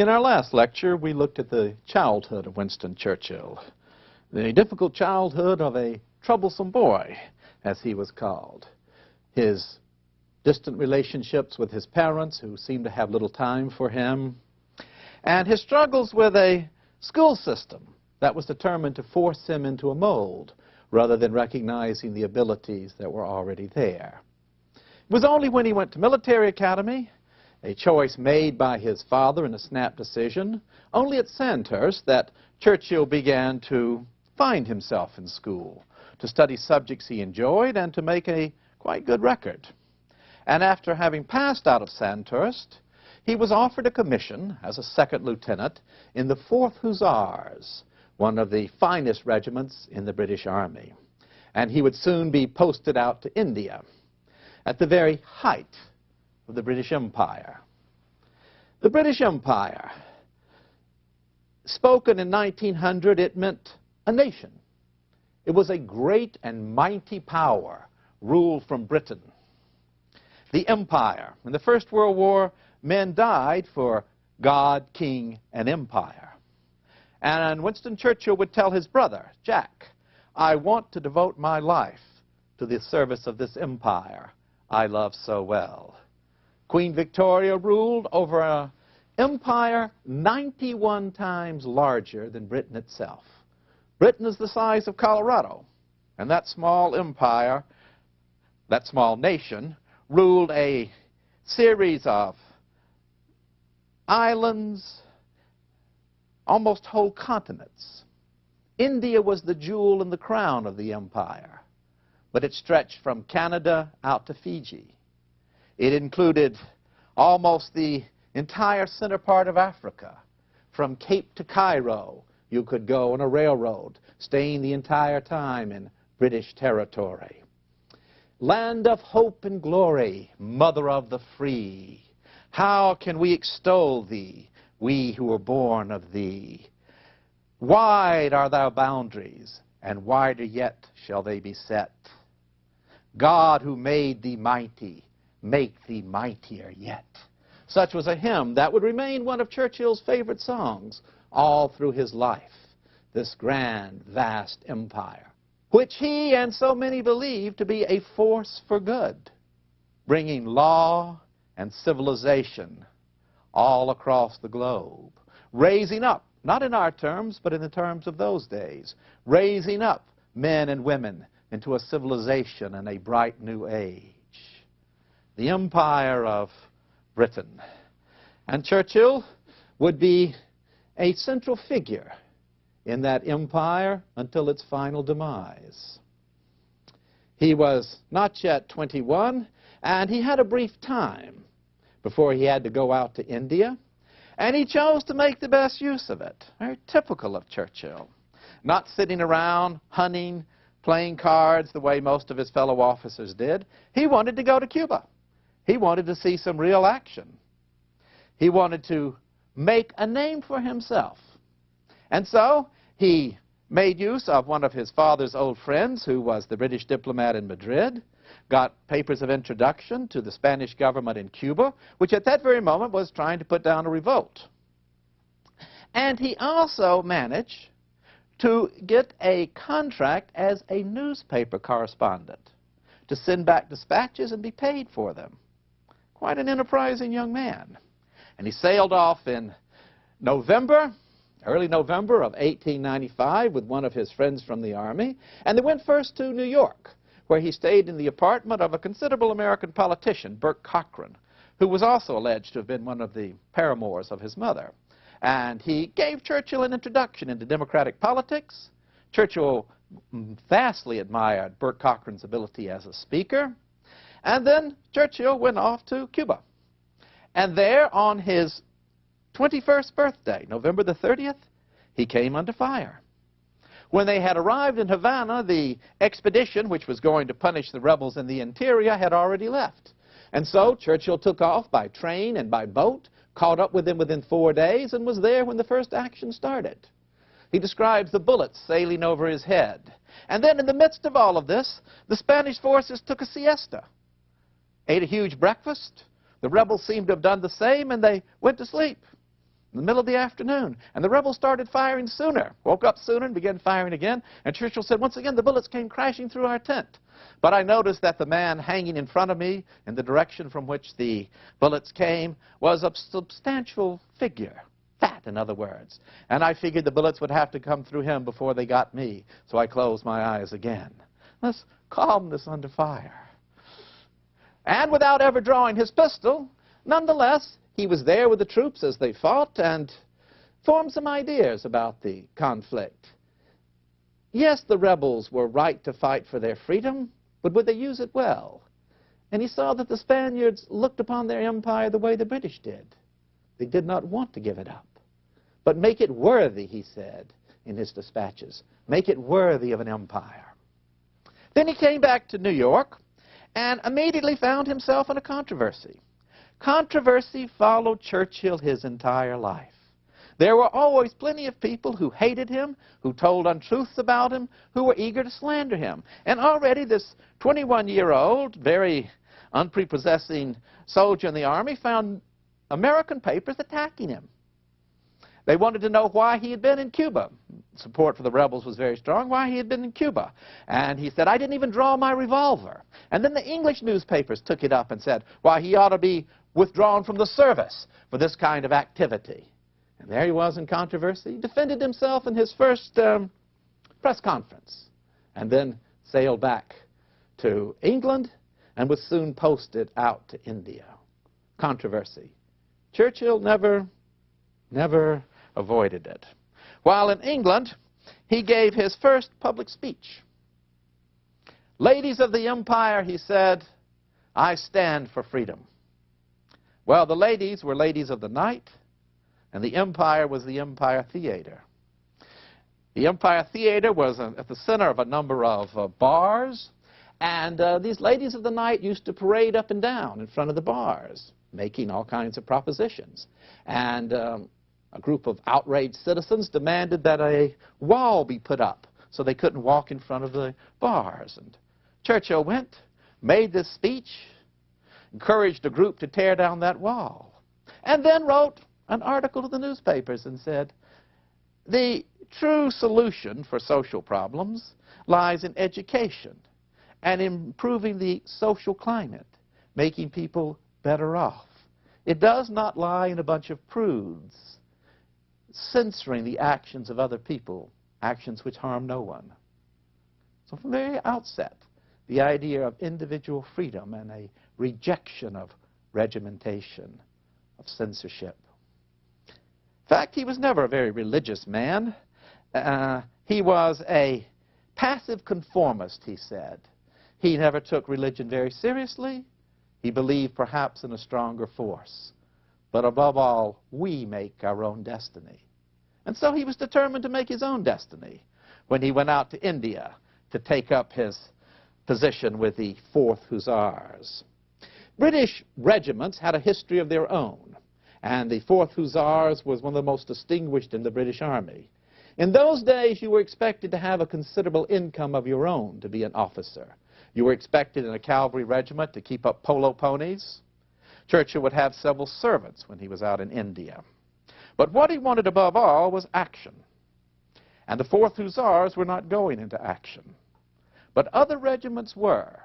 In our last lecture, we looked at the childhood of Winston Churchill, the difficult childhood of a troublesome boy, as he was called. His distant relationships with his parents, who seemed to have little time for him, and his struggles with a school system that was determined to force him into a mold rather than recognizing the abilities that were already there. It was only when he went to military academy, a choice made by his father in a snap decision, only at Sandhurst, that Churchill began to find himself in school, to study subjects he enjoyed, and to make a quite good record. And after having passed out of Sandhurst, he was offered a commission as a second lieutenant in the 4th Hussars, one of the finest regiments in the British Army. And he would soon be posted out to India, at the very height of the British Empire. The British Empire, spoken in 1900, it meant a nation. It was a great and mighty power ruled from Britain. The empire. In the First World War, men died for God, king, and empire. And Winston Churchill would tell his brother, Jack, I want to devote my life to the service of this empire I love so well. Queen Victoria ruled over an empire 91 times larger than Britain itself. Britain is the size of Colorado, and that small empire, that small nation, ruled a series of islands, almost whole continents. India was the jewel in the crown of the empire, but it stretched from Canada out to Fiji. It included almost the entire center part of Africa. From Cape to Cairo, you could go on a railroad, staying the entire time in British territory. Land of hope and glory, mother of the free, how can we extol thee, we who were born of thee? Wide are thy boundaries, and wider yet shall they be set. God who made thee mighty, make thee mightier yet. Such was a hymn that would remain one of Churchill's favorite songs all through his life, this grand, vast empire, which he and so many believed to be a force for good, bringing law and civilization all across the globe, raising up, not in our terms, but in the terms of those days, raising up men and women into a civilization and a bright new age. The empire of Britain. And Churchill would be a central figure in that empire until its final demise. He was not yet 21, and he had a brief time before he had to go out to India, and he chose to make the best use of it. Very typical of Churchill. Not sitting around hunting, playing cards the way most of his fellow officers did. He wanted to go to Cuba. He wanted to see some real action. He wanted to make a name for himself. And so he made use of one of his father's old friends, who was the British diplomat in Madrid, got papers of introduction to the Spanish government in Cuba, which at that very moment was trying to put down a revolt. And he also managed to get a contract as a newspaper correspondent to send back dispatches and be paid for them. Quite an enterprising young man. And he sailed off in November, early November of 1895 with one of his friends from the Army, and they went first to New York, where he stayed in the apartment of a considerable American politician, Burke Cochran, who was also alleged to have been one of the paramours of his mother. And he gave Churchill an introduction into democratic politics. Churchill vastly admired Burke Cochran's ability as a speaker. And then Churchill went off to Cuba. And there, on his 21st birthday, November the 30th, he came under fire. When they had arrived in Havana, the expedition, which was going to punish the rebels in the interior, had already left. And so Churchill took off by train and by boat, caught up with them within 4 days, and was there when the first action started. He describes the bullets sailing over his head. And then in the midst of all of this, the Spanish forces took a siesta, ate a huge breakfast. The rebels seemed to have done the same, and they went to sleep. in the middle of the afternoon. And the rebels started firing sooner, woke up sooner and began firing again. And Churchill said, once again, the bullets came crashing through our tent. But I noticed that the man hanging in front of me, in the direction from which the bullets came, was a substantial figure. Fat, in other words. And I figured the bullets would have to come through him before they got me. So I closed my eyes again. That's calmness under fire. And without ever drawing his pistol, nonetheless, he was there with the troops as they fought and formed some ideas about the conflict. Yes, the rebels were right to fight for their freedom, but would they use it well? And he saw that the Spaniards looked upon their empire the way the British did. They did not want to give it up. But make it worthy, he said in his dispatches. Make it worthy of an empire. Then he came back to New York and immediately found himself in a controversy. Controversy followed Churchill his entire life. There were always plenty of people who hated him, who told untruths about him, who were eager to slander him. And already this 21-year-old, very unprepossessing soldier in the Army found American papers attacking him. They wanted to know why he had been in Cuba. Support for the rebels was very strong, why he had been in Cuba. And he said, I didn't even draw my revolver. And then the English newspapers took it up and said, why, he ought to be withdrawn from the service for this kind of activity. And there he was in controversy. He defended himself in his first press conference and then sailed back to England and was soon posted out to India. Controversy. Churchill never avoided it. While in England, he gave his first public speech. Ladies of the empire, he said, I stand for freedom. Well, the ladies were ladies of the night, and the empire was the Empire Theater. The Empire Theater was at the center of a number of bars, and these ladies of the night used to parade up and down in front of the bars, making all kinds of propositions. And a group of outraged citizens demanded that a wall be put up so they couldn't walk in front of the bars. And Churchill went, made this speech, encouraged a group to tear down that wall, and then wrote an article to the newspapers and said, the true solution for social problems lies in education and improving the social climate, making people better off. It does not lie in a bunch of prudes censoring the actions of other people, actions which harm no one. So from the very outset, the idea of individual freedom and a rejection of regimentation, of censorship. In fact, he was never a very religious man. He was a passive conformist, he said. He never took religion very seriously. He believed perhaps in a stronger force. But above all, we make our own destiny. And so he was determined to make his own destiny when he went out to India to take up his position with the 4th Hussars. British regiments had a history of their own, and the 4th Hussars was one of the most distinguished in the British Army. In those days, you were expected to have a considerable income of your own to be an officer. You were expected in a cavalry regiment to keep up polo ponies. Churchill would have several servants when he was out in India. But what he wanted above all was action. And the 4th Hussars were not going into action. But other regiments were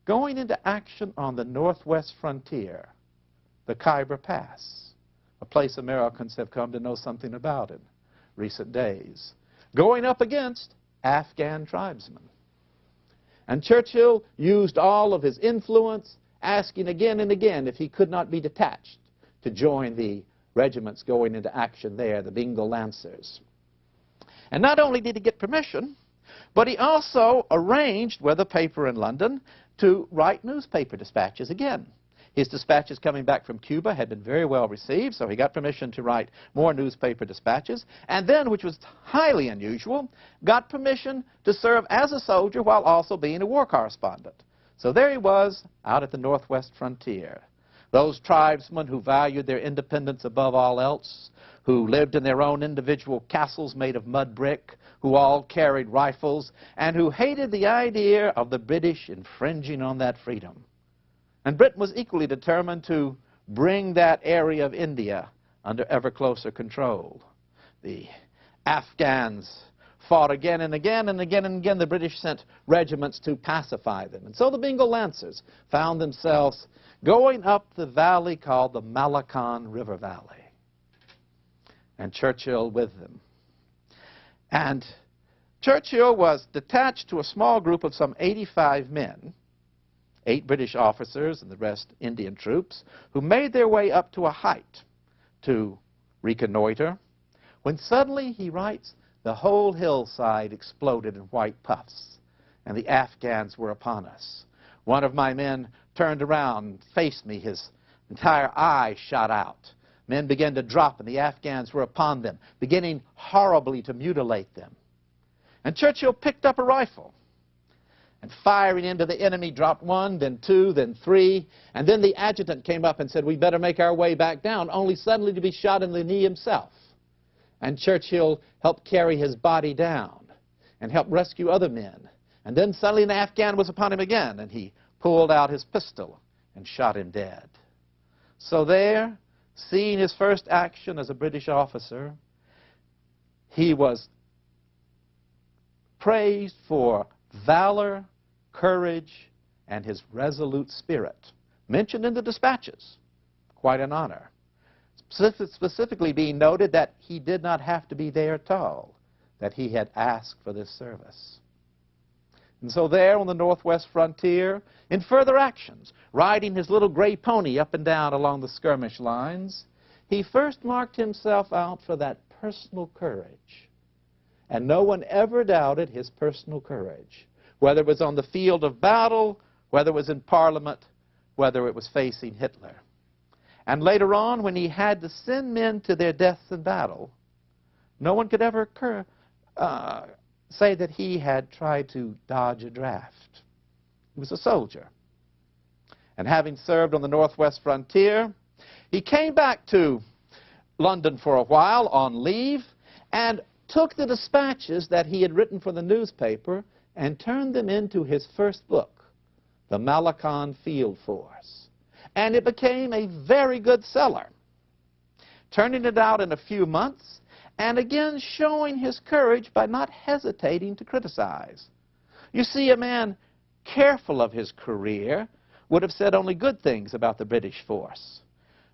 going into action on the northwest frontier, the Khyber Pass, a place Americans have come to know something about in recent days, going up against Afghan tribesmen. And Churchill used all of his influence, asking again and again if he could not be detached to join the regiments going into action there, the Bengal Lancers. And not only did he get permission, but he also arranged with a paper in London to write newspaper dispatches again. His dispatches coming back from Cuba had been very well received, so he got permission to write more newspaper dispatches, and then, which was highly unusual, got permission to serve as a soldier while also being a war correspondent. So there he was, out at the northwest frontier. Those tribesmen who valued their independence above all else, who lived in their own individual castles made of mud brick, who all carried rifles, and who hated the idea of the British infringing on that freedom. And Britain was equally determined to bring that area of India under ever closer control. The Afghans fought again and again and again and again. The British sent regiments to pacify them. And so the Bengal Lancers found themselves going up the valley called the Malakand River Valley, and Churchill with them. And Churchill was detached to a small group of some 85 men, 8 British officers and the rest Indian troops, who made their way up to a height to reconnoiter, when suddenly, he writes, the whole hillside exploded in white puffs, and the Afghans were upon us. One of my men turned around and faced me. His entire eye shot out. Men began to drop, and the Afghans were upon them, beginning horribly to mutilate them. And Churchill picked up a rifle, and firing into the enemy, dropped 1, then 2, then 3, and then the adjutant came up and said, we better make our way back down, only suddenly to be shot in the knee himself. And Churchill helped carry his body down and helped rescue other men. And then suddenly an Afghan was upon him again, and he pulled out his pistol and shot him dead. So there, seeing his first action as a British officer, he was praised for valor, courage, and his resolute spirit, mentioned in the dispatches. Quite an honor. Specifically being noted that he did not have to be there at all, that he had asked for this service. And so there on the northwest frontier, in further actions, riding his little gray pony up and down along the skirmish lines, he first marked himself out for that personal courage. And no one ever doubted his personal courage, whether it was on the field of battle, whether it was in Parliament, whether it was facing Hitler. And later on, when he had to send men to their deaths in battle, no one could ever say that he had tried to dodge a draft. He was a soldier. And having served on the northwest frontier, he came back to London for a while on leave and took the dispatches that he had written for the newspaper and turned them into his first book, The Malakand Field Force. And it became a very good seller, turning it out in a few months, and again showing his courage by not hesitating to criticize. You see, a man careful of his career would have said only good things about the British force.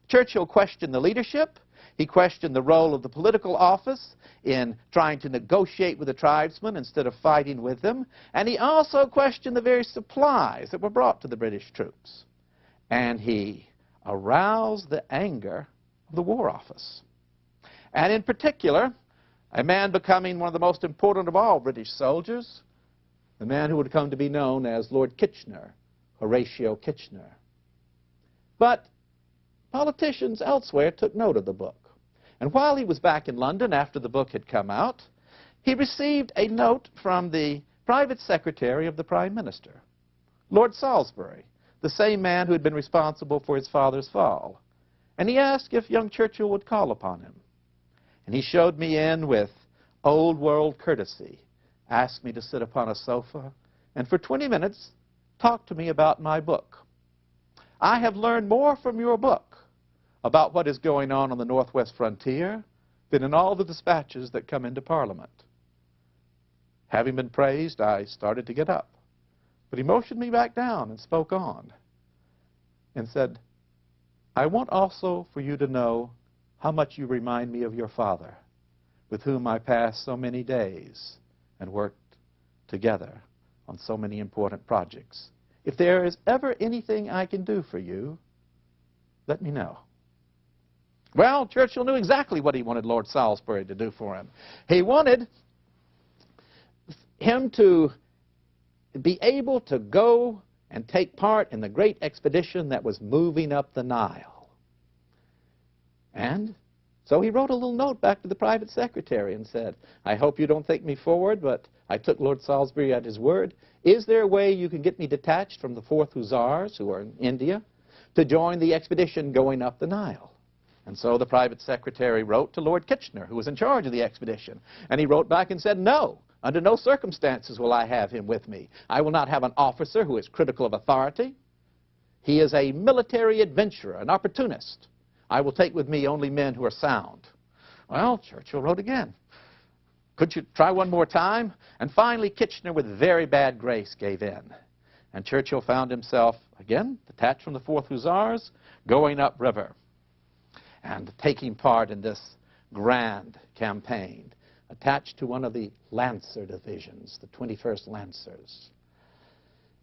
Churchill questioned the leadership. He questioned the role of the political office in trying to negotiate with the tribesmen instead of fighting with them. And he also questioned the very supplies that were brought to the British troops. And he aroused the anger of the War Office. And in particular, a man becoming one of the most important of all British soldiers, the man who would come to be known as Lord Kitchener, Horatio Kitchener. But politicians elsewhere took note of the book. And while he was back in London after the book had come out, he received a note from the private secretary of the Prime Minister, Lord Salisbury, the same man who had been responsible for his father's fall. And he asked if young Churchill would call upon him. And he showed me in with old-world courtesy, asked me to sit upon a sofa, and for 20 minutes talked to me about my book. I have learned more from your book about what is going on the northwest frontier than in all the dispatches that come into Parliament. Having been praised, I started to get up. But he motioned me back down and spoke on and said, I want also for you to know how much you remind me of your father, with whom I passed so many days and worked together on so many important projects. If there is ever anything I can do for you, let me know. Well, Churchill knew exactly what he wanted Lord Salisbury to do for him. He wanted him to be able to go and take part in the great expedition that was moving up the Nile. And so he wrote a little note back to the private secretary and said, I hope you don't think me forward, but I took Lord Salisbury at his word. Is there a way you can get me detached from the 4th Hussars, who are in India, to join the expedition going up the Nile? And so the private secretary wrote to Lord Kitchener, who was in charge of the expedition. And he wrote back and said, no, under no circumstances will I have him with me. I will not have an officer who is critical of authority. He is a military adventurer, an opportunist. I will take with me only men who are sound. Well, Churchill wrote again. Could you try one more time? And finally, Kitchener, with very bad grace, gave in. And Churchill found himself, again, detached from the 4th Hussars, going upriver and taking part in this grand campaign, attached to one of the Lancer divisions, the 21st Lancers.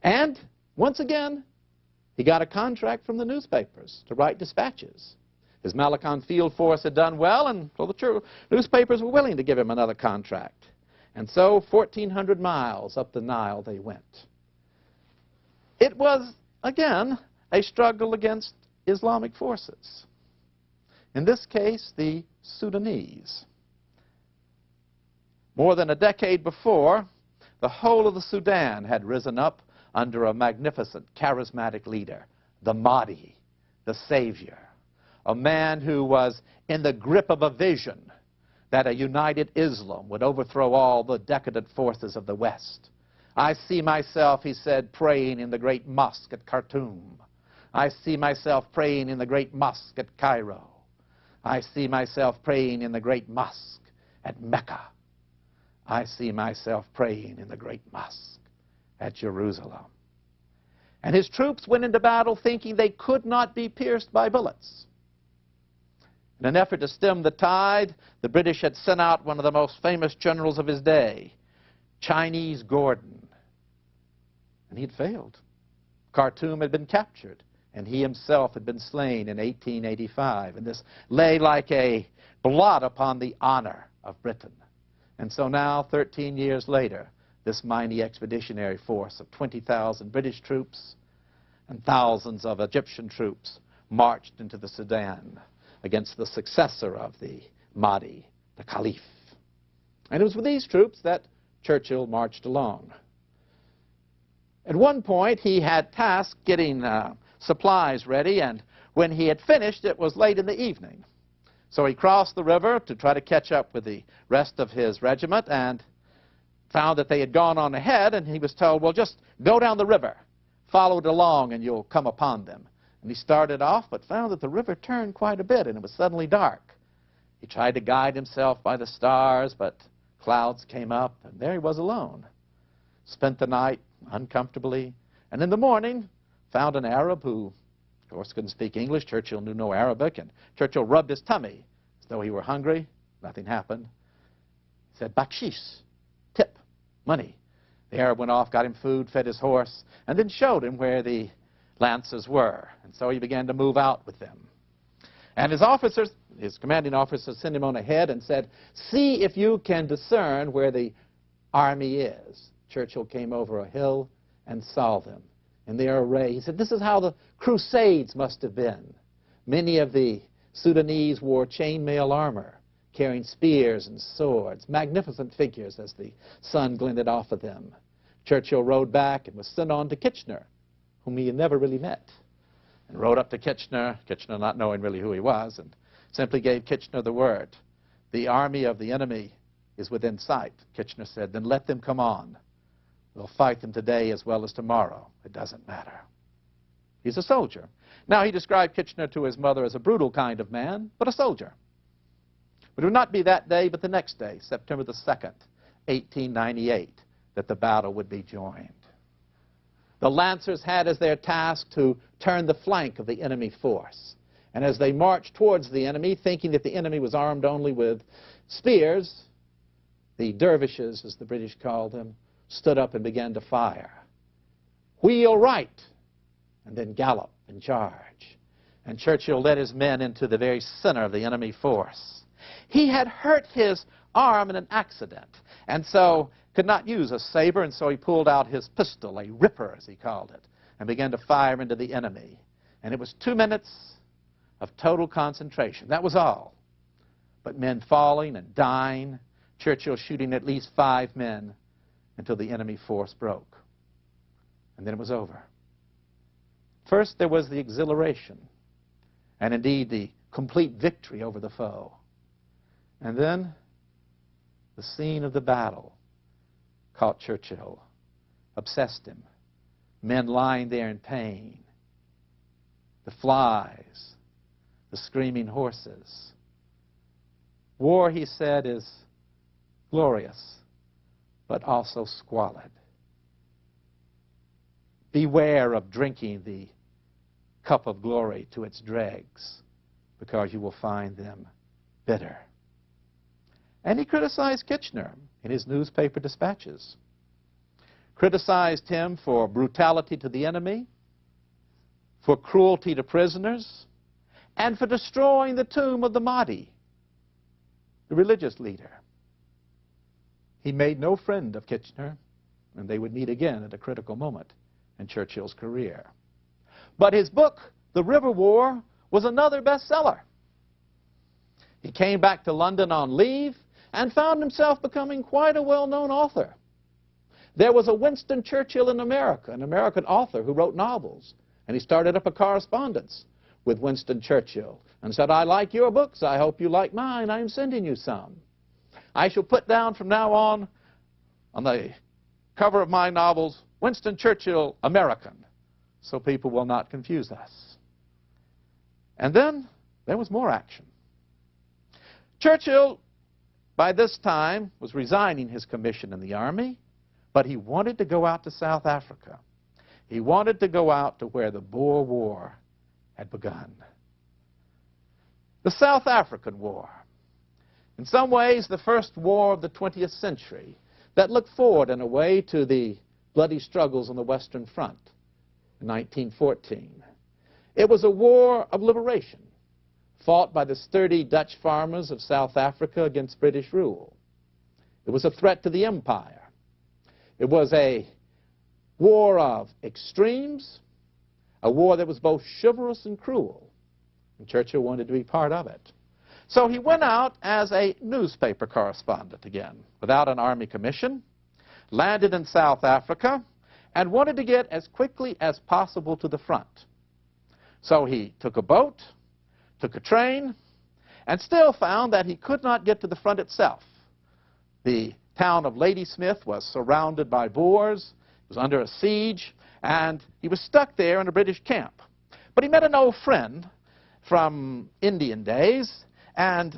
And once again, he got a contract from the newspapers to write dispatches. His Malakand field force had done well, and so the newspapers were willing to give him another contract. And so 1,400 miles up the Nile they went. It was, again, a struggle against Islamic forces. In this case, the Sudanese. More than a decade before, the whole of the Sudan had risen up under a magnificent, charismatic leader, the Mahdi, the Savior, a man who was in the grip of a vision that a united Islam would overthrow all the decadent forces of the West. I see myself, he said, praying in the great mosque at Khartoum. I see myself praying in the great mosque at Cairo. I see myself praying in the great mosque at Mecca. I see myself praying in the great mosque at Jerusalem. And his troops went into battle thinking they could not be pierced by bullets. In an effort to stem the tide, the British had sent out one of the most famous generals of his day, Chinese Gordon. And he had failed. Khartoum had been captured, and he himself had been slain in 1885. And this lay like a blot upon the honor of Britain. And so now, 13 years later, this mighty expeditionary force of 20,000 British troops and thousands of Egyptian troops marched into the Sudan against the successor of the Mahdi, the Caliph. And it was with these troops that Churchill marched along. At one point, he had tasked getting supplies ready, and when he had finished, it was late in the evening. So he crossed the river to try to catch up with the rest of his regiment and found that they had gone on ahead, and he was told, well, just go down the river, follow it along, and you'll come upon them. And he started off, but found that the river turned quite a bit, and it was suddenly dark. He tried to guide himself by the stars, but clouds came up, and there he was alone. Spent the night uncomfortably, and in the morning found an Arab who, of course, couldn't speak English. Churchill knew no Arabic, and Churchill rubbed his tummy as though he were hungry. Nothing happened. He said, bakshish, tip, money. The Arab went off, got him food, fed his horse, and then showed him where the Lancers were. And so he began to move out with them. And his officers, his commanding officers, sent him on ahead and said, see if you can discern where the army is. Churchill came over a hill and saw them in their array. He said, this is how the Crusades must have been. Many of the Sudanese wore chainmail armor, carrying spears and swords, magnificent figures as the sun glinted off of them. Churchill rode back and was sent on to Kitchener, whom he had never really met, and rode up to Kitchener, Kitchener not knowing really who he was, and simply gave Kitchener the word. The army of the enemy is within sight. Kitchener said, then let them come on. We'll fight them today as well as tomorrow. It doesn't matter. He's a soldier. Now, he described Kitchener to his mother as a brutal kind of man, but a soldier. But it would not be that day, but the next day, September the 2nd, 1898, that the battle would be joined. The Lancers had as their task to turn the flank of the enemy force. And as they marched towards the enemy, thinking that the enemy was armed only with spears, the dervishes, as the British called them, stood up and began to fire. Wheel right, and then gallop and charge. And Churchill led his men into the very center of the enemy force. He had hurt his arm in an accident, and so could not use a saber, and so he pulled out his pistol, a ripper as he called it, and began to fire into the enemy. And it was 2 minutes of total concentration. That was all. But men falling and dying, Churchill shooting at least 5 men until the enemy force broke. And then it was over. First, there was the exhilaration, and indeed the complete victory over the foe. And then the scene of the battle caught Churchill, obsessed him. Men lying there in pain, the flies, the the screaming horses. War, he said, is glorious, but also squalid. Beware of drinking the cup of glory to its dregs, because you will find them bitter. And he criticized Kitchener in his newspaper dispatches. Criticized him for brutality to the enemy, for cruelty to prisoners, and for destroying the tomb of the Mahdi, the religious leader. He made no friend of Kitchener, and they would meet again at a critical moment in Churchill's career. But his book, The River War, was another bestseller. He came back to London on leave and found himself becoming quite a well-known author. There was a Winston Churchill in America, an American author who wrote novels, and he started up a correspondence with Winston Churchill and said, "I like your books. I hope you like mine. I'm sending you some. I shall put down from now on the cover of my novels, Winston Churchill, American, so people will not confuse us." And then there was more action. Churchill, by this time, was resigning his commission in the army, but he wanted to go out to South Africa. He wanted to go out to where the Boer War had begun. The South African War, in some ways the first war of the 20th century, that looked forward in a way to the bloody struggles on the Western Front in 1914. It was a war of liberation, fought by the sturdy Dutch farmers of South Africa against British rule. It was a threat to the empire. It was a war of extremes, a war that was both chivalrous and cruel, and Churchill wanted to be part of it. So he went out as a newspaper correspondent again, without an army commission, landed in South Africa, and wanted to get as quickly as possible to the front. So he took a boat, took a train, and still found that he could not get to the front itself. The town of Ladysmith was surrounded by Boers, it was under a siege, and he was stuck there in a British camp. But he met an old friend from Indian days, and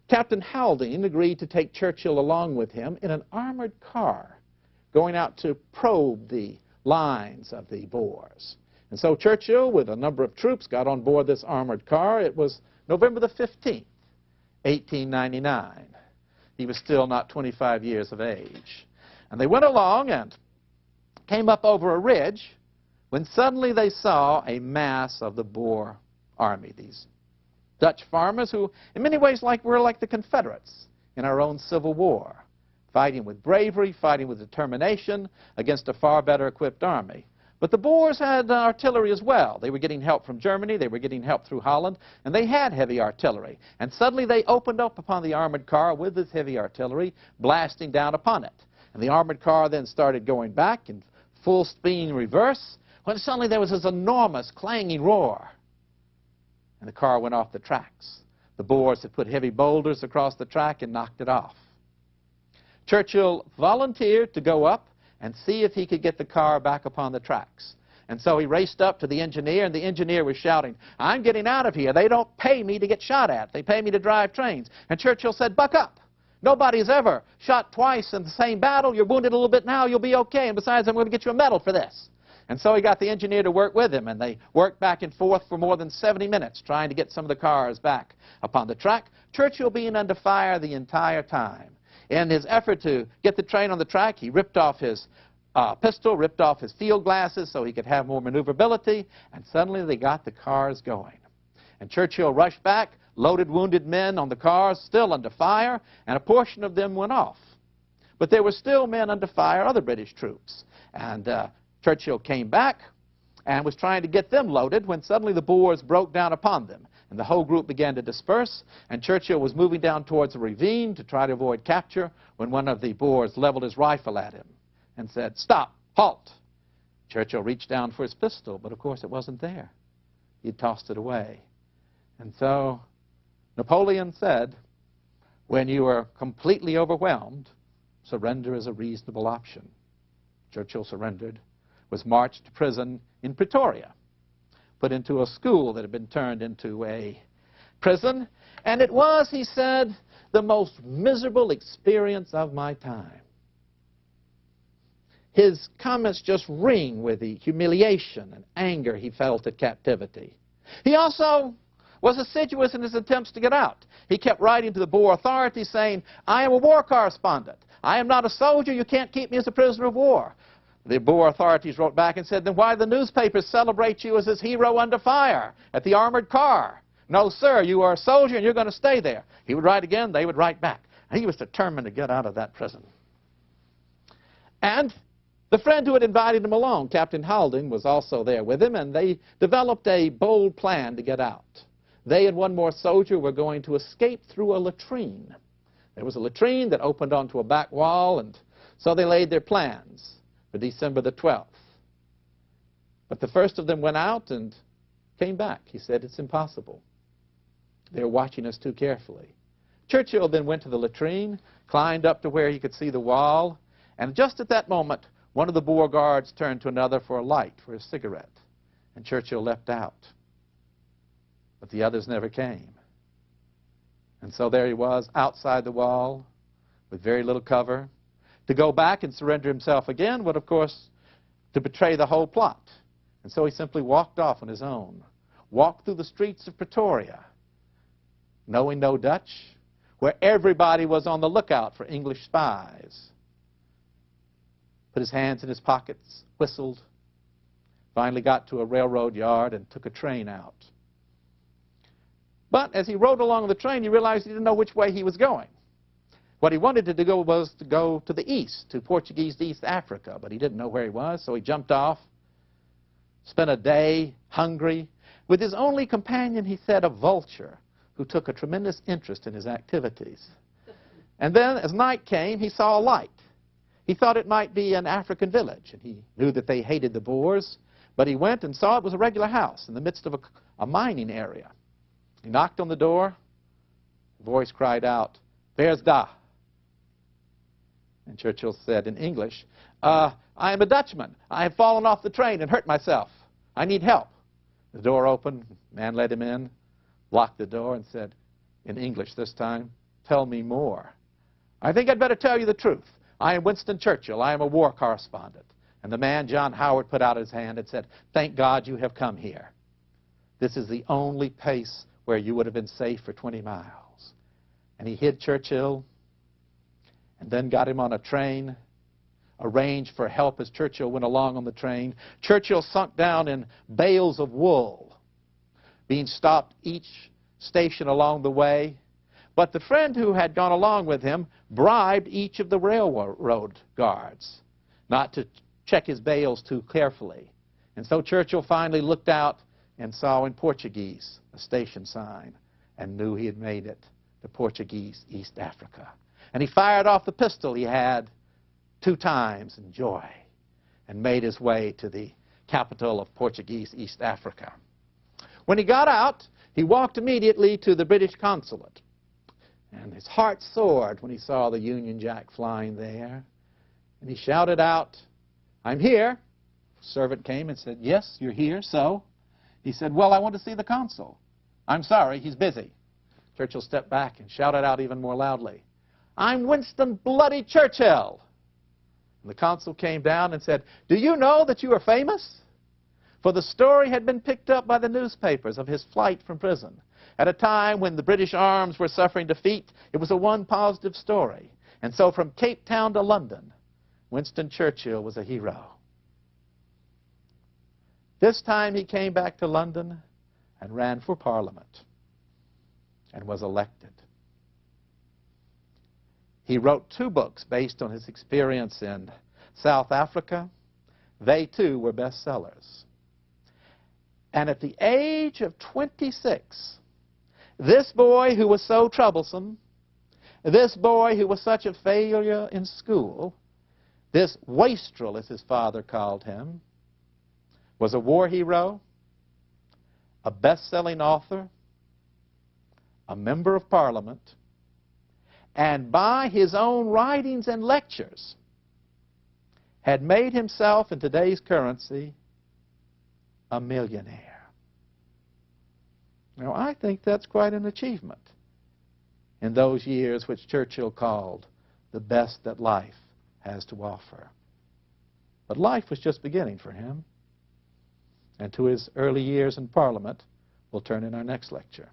Captain Haldane agreed to take Churchill along with him in an armored car, going out to probe the lines of the Boers. And so Churchill, with a number of troops, got on board this armored car. It was November the 15th, 1899. He was still not 25 years of age. And they went along and came up over a ridge when suddenly they saw a mass of the Boer army, these Dutch farmers who in many ways were like the Confederates in our own Civil War, fighting with bravery, fighting with determination against a far better equipped army. But the Boers had artillery as well. They were getting help from Germany, they were getting help through Holland, and they had heavy artillery. And suddenly they opened up upon the armored car with this heavy artillery, blasting down upon it. And the armored car then started going back in full speed reverse, when suddenly there was this enormous clanging roar. And the car went off the tracks. The Boers had put heavy boulders across the track and knocked it off. Churchill volunteered to go up and see if he could get the car back upon the tracks. And so he raced up to the engineer, and the engineer was shouting, "I'm getting out of here. They don't pay me to get shot at. They pay me to drive trains." And Churchill said, "Buck up. Nobody's ever shot twice in the same battle. You're wounded a little bit now. You'll be okay. And besides, I'm going to get you a medal for this." And so he got the engineer to work with him, and they worked back and forth for more than 70 minutes trying to get some of the cars back upon the track, Churchill being under fire the entire time. In his effort to get the train on the track, he ripped off his pistol, ripped off his field glasses so he could have more maneuverability, and suddenly they got the cars going. And Churchill rushed back, loaded wounded men on the cars, still under fire, and a portion of them went off. But there were still men under fire, other British troops. And Churchill came back and was trying to get them loaded when suddenly the Boers broke down upon them. And the whole group began to disperse, and Churchill was moving down towards a ravine to try to avoid capture when one of the Boers leveled his rifle at him and said, "Stop, halt." Churchill reached down for his pistol, but of course it wasn't there. He'd tossed it away. And so Napoleon said, when you are completely overwhelmed, surrender is a reasonable option. Churchill surrendered, was marched to prison in Pretoria. put into a school that had been turned into a prison. And it was, he said, the most miserable experience of my time. His comments just ring with the humiliation and anger he felt at captivity. He also was assiduous in his attempts to get out. He kept writing to the Boer authorities saying, I am a war correspondent. I am not a soldier. You can't keep me as a prisoner of war. The Boer authorities wrote back and said, then why do the newspapers celebrate you as this hero under fire at the armored car? No, sir, you are a soldier and you're going to stay there. He would write again, they would write back. He was determined to get out of that prison. And the friend who had invited him along, Captain Halding, was also there with him, and they developed a bold plan to get out. They and one more soldier were going to escape through a latrine. There was a latrine that opened onto a back wall, and so they laid their plans for December the 12th. But the first of them went out and came back. He said, it's impossible. They're watching us too carefully. Churchill then went to the latrine, climbed up to where he could see the wall, and just at that moment, one of the Boer guards turned to another for a light, for a cigarette, and Churchill leapt out. But the others never came. And so there he was, outside the wall, with very little cover. To go back and surrender himself again would, of course, to betray the whole plot. And so he simply walked off on his own, walked through the streets of Pretoria, knowing no Dutch, where everybody was on the lookout for English spies. Put his hands in his pockets, whistled, finally got to a railroad yard and took a train out. But as he rode along the train, he realized he didn't know which way he was going. What he wanted to do was to go to the east, to Portuguese East Africa, but he didn't know where he was, so he jumped off, spent a day hungry, with his only companion, he said, a vulture, who took a tremendous interest in his activities. And then, as night came, he saw a light. He thought it might be an African village, and he knew that they hated the Boers, but he went and saw it was a regular house in the midst of a mining area. He knocked on the door. The voice cried out, "Where's da?" And Churchill said in English, I am a Dutchman. I have fallen off the train and hurt myself. I need help. The door opened. The man let him in, locked the door, and said, in English this time, "Tell me more." "I think I'd better tell you the truth. I am Winston Churchill. I am a war correspondent." And the man, John Howard, put out his hand and said, "Thank God you have come here. This is the only place where you would have been safe for 20 miles. And he hid Churchill and then got him on a train, arranged for help as Churchill went along on the train. Churchill sunk down in bales of wool, being stopped each station along the way. But the friend who had gone along with him bribed each of the railroad guards not to check his bales too carefully. And so Churchill finally looked out and saw in Portuguese a station sign and knew he had made it to Portuguese East Africa. And he fired off the pistol he had 2 times in joy and made his way to the capital of Portuguese East Africa. When he got out, he walked immediately to the British consulate. And his heart soared when he saw the Union Jack flying there. And he shouted out, "I'm here." A servant came and said, "Yes, you're here, so?" He said, "Well, I want to see the consul." "I'm sorry, he's busy." Churchill stepped back and shouted out even more loudly, "I'm Winston Bloody Churchill." And the consul came down and said, "Do you know that you are famous?" For the story had been picked up by the newspapers of his flight from prison. At a time when the British arms were suffering defeat, it was a one positive story. And so from Cape Town to London, Winston Churchill was a hero. This time he came back to London and ran for Parliament and was elected. He wrote 2 books based on his experience in South Africa. They, too, were bestsellers. And at the age of 26, this boy who was so troublesome, this boy who was such a failure in school, this wastrel, as his father called him, was a war hero, a best-selling author, a member of Parliament, and by his own writings and lectures had made himself, in today's currency, a millionaire. Now, I think that's quite an achievement in those years which Churchill called the best that life has to offer. But life was just beginning for him, and to his early years in Parliament we'll turn in our next lecture.